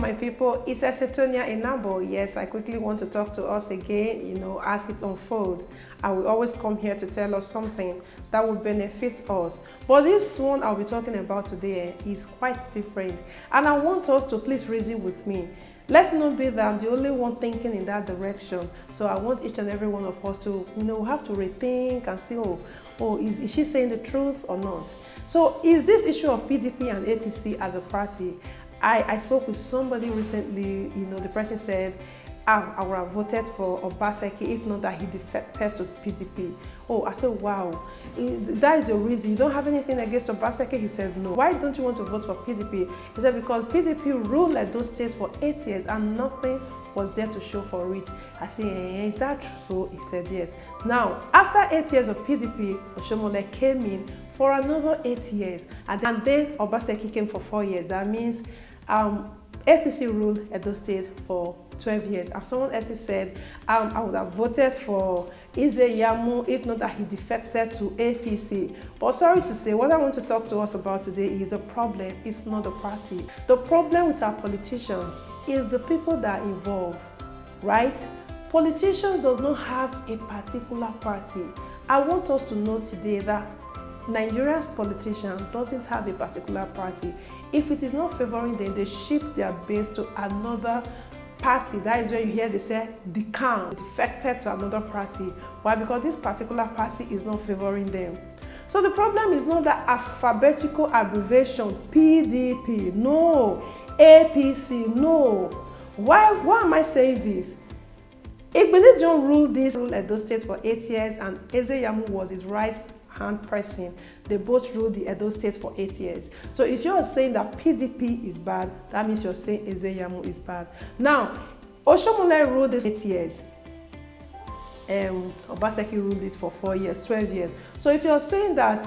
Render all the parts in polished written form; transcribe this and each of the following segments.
my people, it's Setonia Enabo. Yes, I quickly want to talk to us again, as it unfolds. I will always come here to tell us something that will benefit us. But this one I'll be talking about today is quite different. And I want us to please reason with me. Let's not be that I'm the only one thinking in that direction. So I want each and every one of us to, have to rethink and say, is she saying the truth or not? So is this issue of PDP and APC as a party? I spoke with somebody recently, the person said, I would have voted for Obaseki if not that he defected to PDP. I said, wow, that is your reason. You don't have anything against Obaseki? He said, no. Why don't you want to vote for PDP? He said, because PDP ruled like those states for 8 years and nothing was there to show for it. I said, is that true? So he said, yes. Now, after 8 years of PDP, Oshomole came in for another 8 years. And then Obaseki came for 4 years. That means APC ruled Edo State for 12 years. As someone else said, I would have voted for Yamu if not that he defected to APC. But sorry to say, what I want to talk to us about today is the problem. It's not the party. The problem with our politicians is the people that are involved, right? Politicians does not have a particular party. I want us to know today that Nigeria's politicians doesn't have a particular party. If it is not favoring them, they shift their base to another party. That is where you hear they say defected to another party. Why? Because this particular party is not favoring them. So the problem is not that alphabetical abbreviation PDP, no. APC, no. Why am I saying this? Igbelejon ruled Edo State for 8 years and Yamu was his right-hand person. They both ruled the Edo State for 8 years. So if you're saying that PDP is bad, that means you're saying Yamu is bad. Now, Oshomole ruled this 8 years. Obaseki ruled it for 4 years, 12 years. So if you're saying that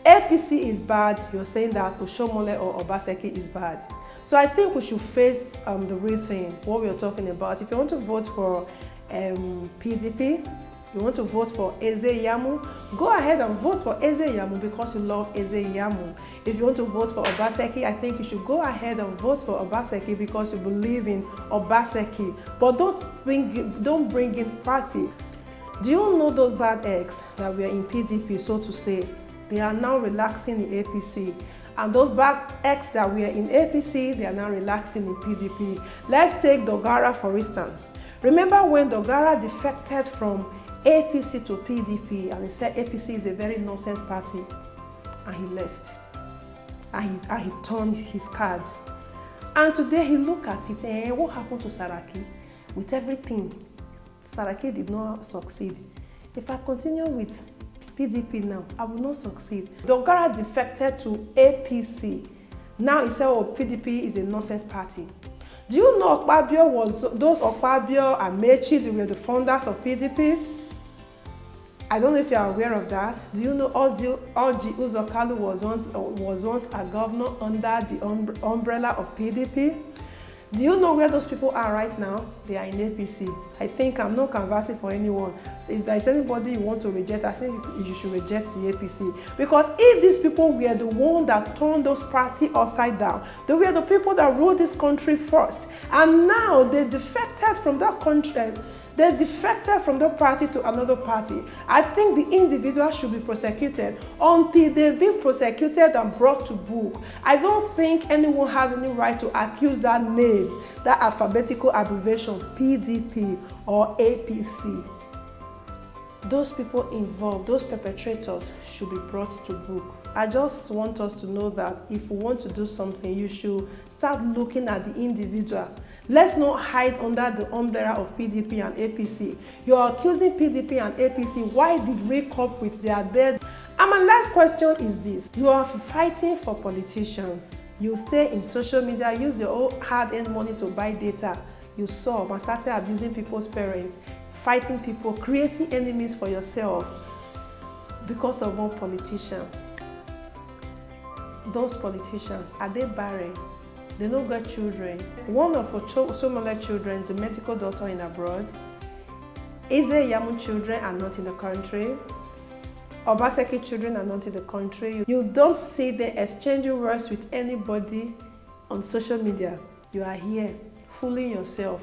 APC is bad, you're saying that Oshomole or Obaseki is bad. So I think we should face the real thing, what we're talking about. If you want to vote for PDP, you want to vote for Yamu, go ahead and vote for Yamu because you love Yamu. If you want to vote for Obaseki, I think you should go ahead and vote for Obaseki because you believe in Obaseki. But don't bring in party. Do you know those bad eggs that were in PDP, so to say? They are now relaxing in APC. And those bad eggs that were in APC, they are now relaxing in PDP. Let's take Dogara for instance. Remember when Dogara defected from APC to PDP and he said APC is a very nonsense party and he left and he turned his card, and today he look at it and what happened to Saraki? With everything, Saraki did not succeed. If I continue with PDP now, I will not succeed. Dogara defected to APC. Now he said, PDP is a nonsense party. Do you know those Okpabio and Mechi, they were the founders of PDP? I don't know if you are aware of that. Do you know Orji Uzor Kalu was once a governor under the umbrella of PDP? Do you know where those people are right now? They are in APC. I think I'm not canvassing for anyone. If there is anybody you want to reject, I think you should reject the APC. Because if these people were the ones that turned those parties upside down, they were the people that ruled this country first. And now they defected from that country. They defected from the party to another party. I think the individual should be prosecuted until they've been prosecuted and brought to book. I don't think anyone has any right to accuse that name, that alphabetical abbreviation, PDP or APC. Those people involved, those perpetrators should be brought to book. I just want us to know that if we want to do something, you should start looking at the individual. Let's not hide under the umbrella of PDP and APC. You're accusing PDP and APC. Why did we cope with their dead? And my last question is this. You are fighting for politicians. You stay in social media, use your own hard-earned money to buy data. You saw and started abusing people's parents, fighting people, creating enemies for yourself because of one politician. Those politicians, are they barren? They don't got children. One of Osomole children is a medical doctor in abroad. Yamu children are not in the country. Obaseki children are not in the country. You don't see them exchanging words with anybody on social media. you are here fooling yourself.